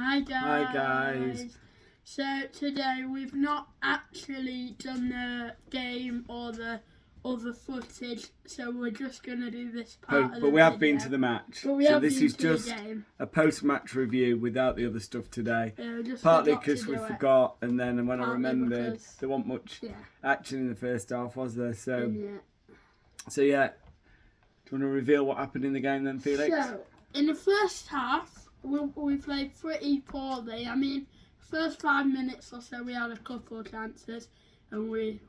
Hi guys. Hi guys. So today we've not actually done the game or the other footage, so we're just gonna do this part of the But we have video. been to the match. But we So have this been is to the just game. a post-match review without the other stuff today. We just Partly forgot to because we do it. forgot, and then when I Partly remembered, because- there wasn't much Yeah. action in the first half, was there? So Yeah. yeah. Do you want to reveal what happened in the game then, Felix? So in the first half, we played pretty poorly. I mean, first 5 minutes or so we had a couple of chances, and we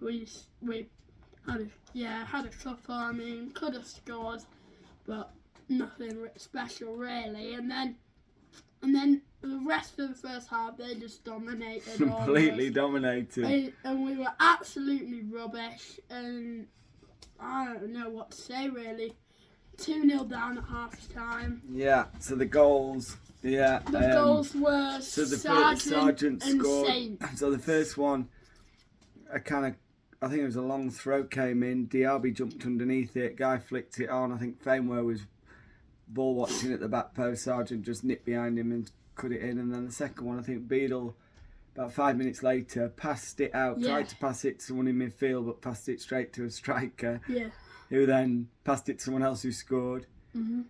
had a couple. I mean, could have scored, but nothing special really. And then the rest of the first half they just dominated. Completely dominated. And we were absolutely rubbish. And I don't know what to say really. 2-0 down at half time. Yeah. So the goals. Yeah. The goals were Sargent and scored. Saint. So the first one, I think it was a long throw came in. Diaby jumped underneath it. Guy flicked it on. I think Fameware was ball watching at the back post. Sargent just nipped behind him and cut it in. And then the second one, I think Beadle, about 5 minutes later, passed it out. Tried to pass it to someone in midfield, but passed it straight to a striker. Yeah. Who then passed it to someone else who scored. Mm-hmm.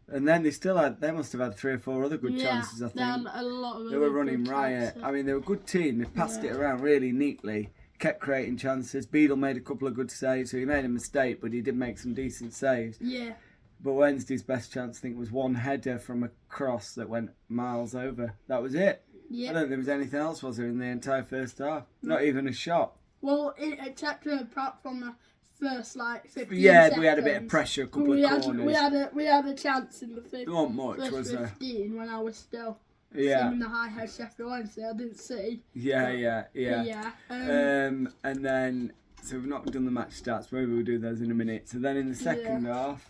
And then they must have had 3 or 4 other good chances, I think. They had a lot of They were running good riot. chances. I mean, they were a good team. They passed it around really neatly, kept creating chances. Beadle made a couple of good saves, so he made a mistake, but he did make some decent saves. Yeah. But Wednesday's best chance, I think, was one header from a cross that went miles over. That was it. Yeah. I don't think there was anything else, was there, in the entire first half? Not even a shot. Well, except apart from the first 15 seconds. We had a bit of pressure, a couple of corners. We had a chance in the There wasn't much, first was there? 15 when I was still Yeah. singing the hi-ho Sheffield Wednesday. I didn't see. Yeah. And then, so we've not done the match stats. Maybe we'll do those in a minute. So then in the second half,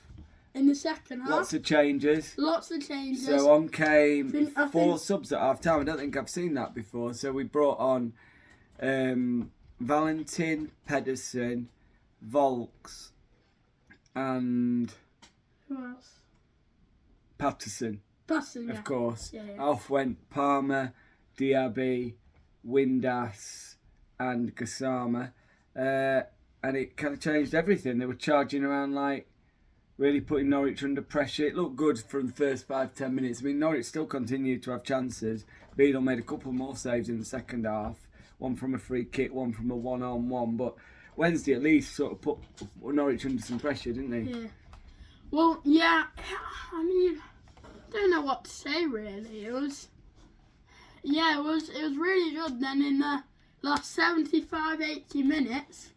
in the second half, lots of changes. So on came 4 subs at half time. I don't think I've seen that before. So we brought on Valentin, Pedersen, Volks, and who else? Patterson, Patterson, of course. Yeah. Off went Palmer, Diaby, Windass, and Gassama. And it kind of changed everything. They were charging around really putting Norwich under pressure. It looked good for the first 5-10 minutes. I mean, Norwich still continued to have chances. Beadle made a couple more saves in the second half. One from a free kick, one from a one-on-one. But Wednesday at least sort of put Norwich under some pressure, didn't they? Yeah. Well, yeah. I mean, I don't know what to say really. It was really good. Then in the last 75-80 minutes,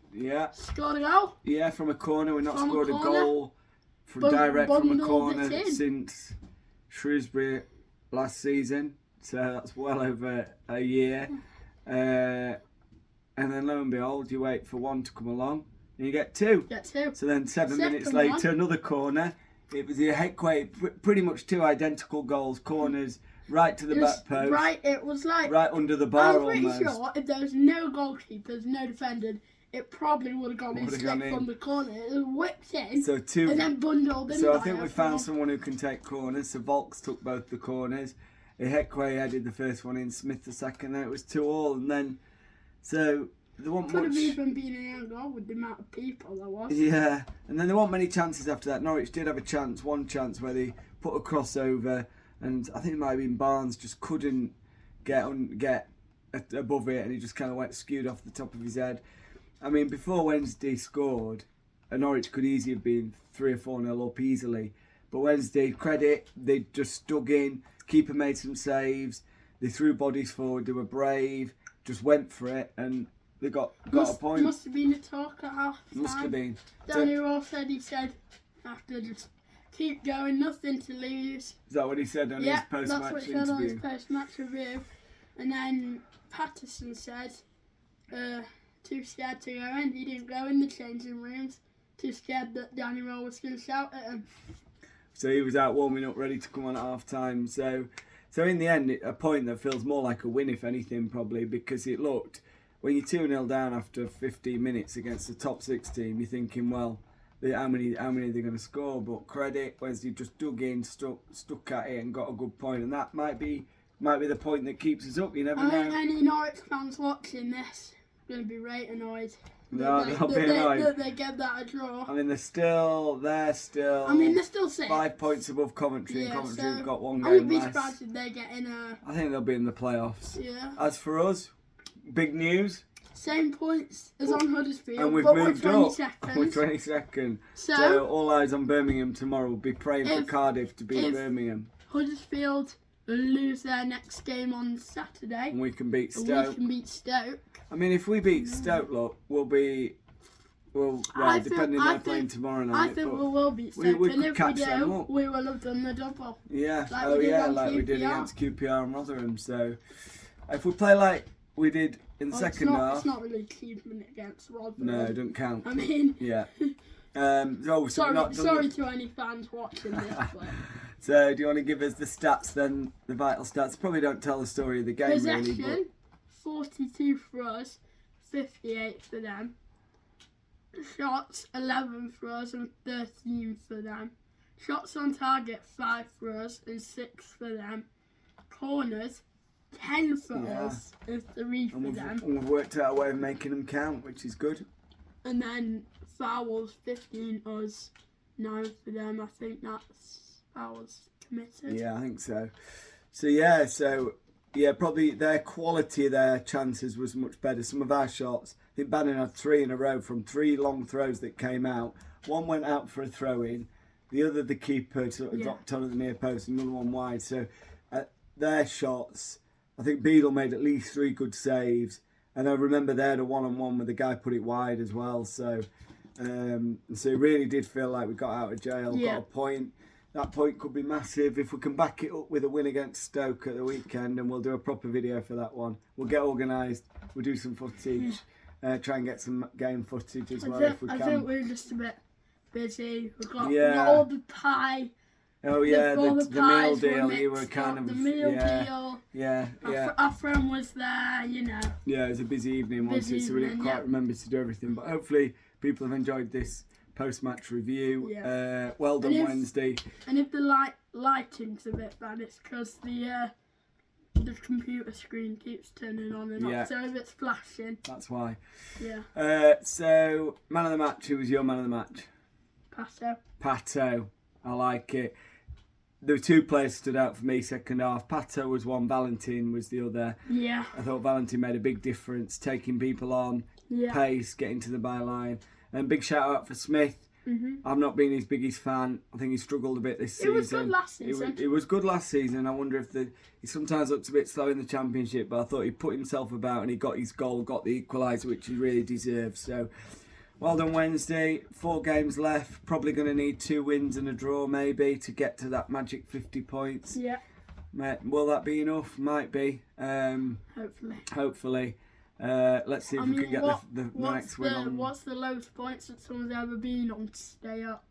scored a goal. Yeah, from a corner. We've not scored a corner. Goal direct from a corner it in. since Shrewsbury last season. So that's well over a year. And then lo and behold, you wait for one to come along and you get 2. So then 7 minutes later, another corner. It was pretty much 2 identical goals, corners right to the back post. Right, it was like right under the bar almost. I'm pretty sure if there was no goalkeepers, no defenders, it probably would have gone in straight from the corner. It was whipped in and then bundled in. So I think we found someone who can take corners. So Volks took both the corners. Ihekwe headed the first one in, Smith the second. Then it was 2-2, and then so there wasn't much. Could have even been an own goal with the amount of people there was. Yeah, and then there weren't many chances after that. Norwich did have one chance where they put a crossover, and I think it might have been Barnes just couldn't get above it, and he just kind of went skewed off the top of his head. I mean, before Wednesday scored, Norwich could easily have been 3 or 4-0 up easily. But Wednesday, credit, they just dug in. Keeper made some saves. They threw bodies forward. They were brave. Just went for it, and they got a point. Must have been a talk at half time. Must have been. Danny Ross said, after just keep going, nothing to lose. Is that what he said on his post-match interview? Yeah, that's what he said on his post-match review. And then Patterson said, too scared to go in. He didn't go in the changing rooms. Too scared that Danny Ross was going to shout at him. So he was out warming up, ready to come on at half time. So in the end, a point that feels more like a win, if anything, probably, because it looked, when you're 2-0 down after 15 minutes against the top 6 team, you're thinking, well, how many are they going to score? But credit, Wednesday just dug in, stuck at it and got a good point. And that might be might be the point that keeps us up. You never I think know. any Norwich fans watching this are going to be right annoyed. No, they'll be annoyed. That they get that a draw. I mean, they're still. I mean, they're still safe. 5 points above Coventry, and Yeah, Coventry so have got one I wouldn't game be less. surprised if they get in a. I think they'll be in the playoffs. Yeah. As for us, big news, Same points as on Huddersfield, and we've but moved we're up. 22nd. We're 22nd. So, So all eyes on Birmingham tomorrow. We'll be praying for If- Cardiff to beat if- Birmingham, Huddersfield lose their next game on Saturday. and we can beat And Stoke. we can beat Stoke. I mean, if we beat Stoke, look, we'll be. Well, I think- depending I they're playing think- tomorrow I night. think but we will beat we Stoke, could and if we catch them do, up. we will have done the double. yeah, like we did on like we did QPR. against QPR and Rotherham. So, if we play like we did in the second half, It's not really achievement against Rotherham. no, it doesn't count. I mean, Yeah. So we've sorry, not done sorry to any fans watching this, but So, do you want to give us the stats then, the vital stats? Probably don't tell the story of the game really, but possession 42 for us, 58 for them. Shots 11 for us and 13 for them. Shots on target 5 for us and 6 for them. Corners 10 for Yeah. us and 3 for and them. we've worked out a way of making them count, which is good. And then fouls 15 us, 9 for them. I think that's fouls committed. Yeah, I think so. So probably their quality of their chances was much better. Some of our shots, I think Bannon had 3 in a row from 3 long throws that came out. One went out for a throw in, the other the keeper sort of dropped on at the near post, and another one wide. So their shots, I think Beadle made at least 3 good saves, and I remember they had a 1-on-1 where the guy put it wide as well. So it really did feel like we got out of jail, got a point. That point could be massive if we can back it up with a win against Stoke at the weekend, and we'll do a proper video for that one. We'll get organised, we'll do some footage, try and get some game footage as well if we can. I think we're just a bit busy. We've got all the pie. Oh yeah, all the meal pies were deal. You were mixed kind up, of the meal deal. Yeah. Our friend was there, you know. Yeah, it was a busy evening, wasn't it? So we didn't quite remember to do everything. But hopefully people have enjoyed this post-match review. Yeah. Well done Wednesday. And if the lighting's a bit bad, it's because the computer screen keeps turning on and off. So if it's flashing, that's why. Yeah. So man of the match. Who was your man of the match? Pato. I like it. There were 2 players stood out for me second half. Pato was one, Valentin was the other. Yeah. I thought Valentin made a big difference, taking people on, pace, getting to the byline. And big shout out for Smith. I've not been his biggest fan. I think he struggled a bit this season. It was good last season. It was good last season. I wonder if he sometimes looks a bit slow in the Championship, but I thought he put himself about and he got his goal, got the equaliser, which he really deserves. So, well done Wednesday. 4 games left. Probably going to need 2 wins and a draw maybe to get to that magic 50 points. Yeah. Will that be enough? Might be. Hopefully. Let's see if we can get the next win on. What's the lowest points that someone's ever been on to stay up?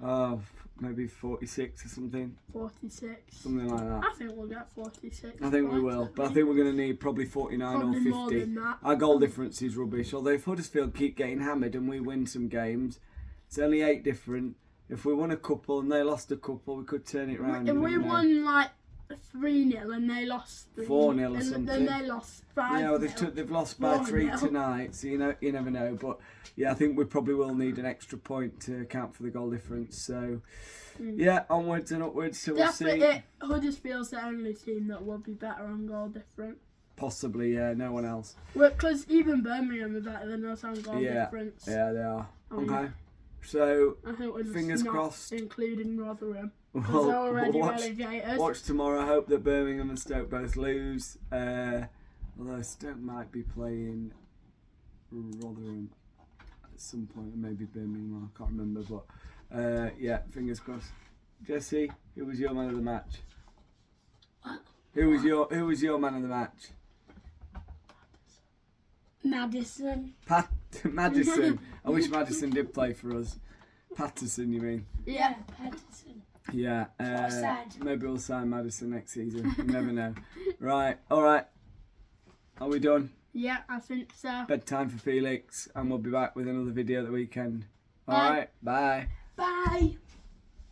Oh, maybe 46 or something. 46. Something like that. I think we'll get 46. I think we will, but I think we're going to need probably 49 or 50. More than that. Our goal difference is rubbish. Although if Huddersfield keep getting hammered and we win some games, it's only 8 different. If we won a couple and they lost a couple, we could turn it round. If we won like 3-0 and they lost 4-0 or something. Then they lost 5-0. Yeah, well, they've lost by 3 tonight, so you never know. But yeah, I think we probably will need an extra point to account for the goal difference. So yeah, onwards and upwards. So we'll see. Huddersfield's the only team that will be better on goal difference. Possibly, yeah. No one else. Well, because even Birmingham are better than us on goal difference. Yeah, they are. Okay. So I think we're fingers crossed, including Rotherham. Well, they're already relegated. Watch tomorrow. I hope that Birmingham and Stoke both lose. Although Stoke might be playing Rotherham at some point, maybe Birmingham. I can't remember, but yeah, fingers crossed. Jesse, who was your man of the match? What? Who was your man of the match? Madison. Madison. I wish Madison did play for us. Patterson, you mean? Yeah, Patterson. Yeah. Maybe we'll sign Madison next season. You never know. Right. All right. Are we done? Yeah, I think so. Bedtime for Felix, and we'll be back with another video at the weekend. All Bye. right. Bye. Bye.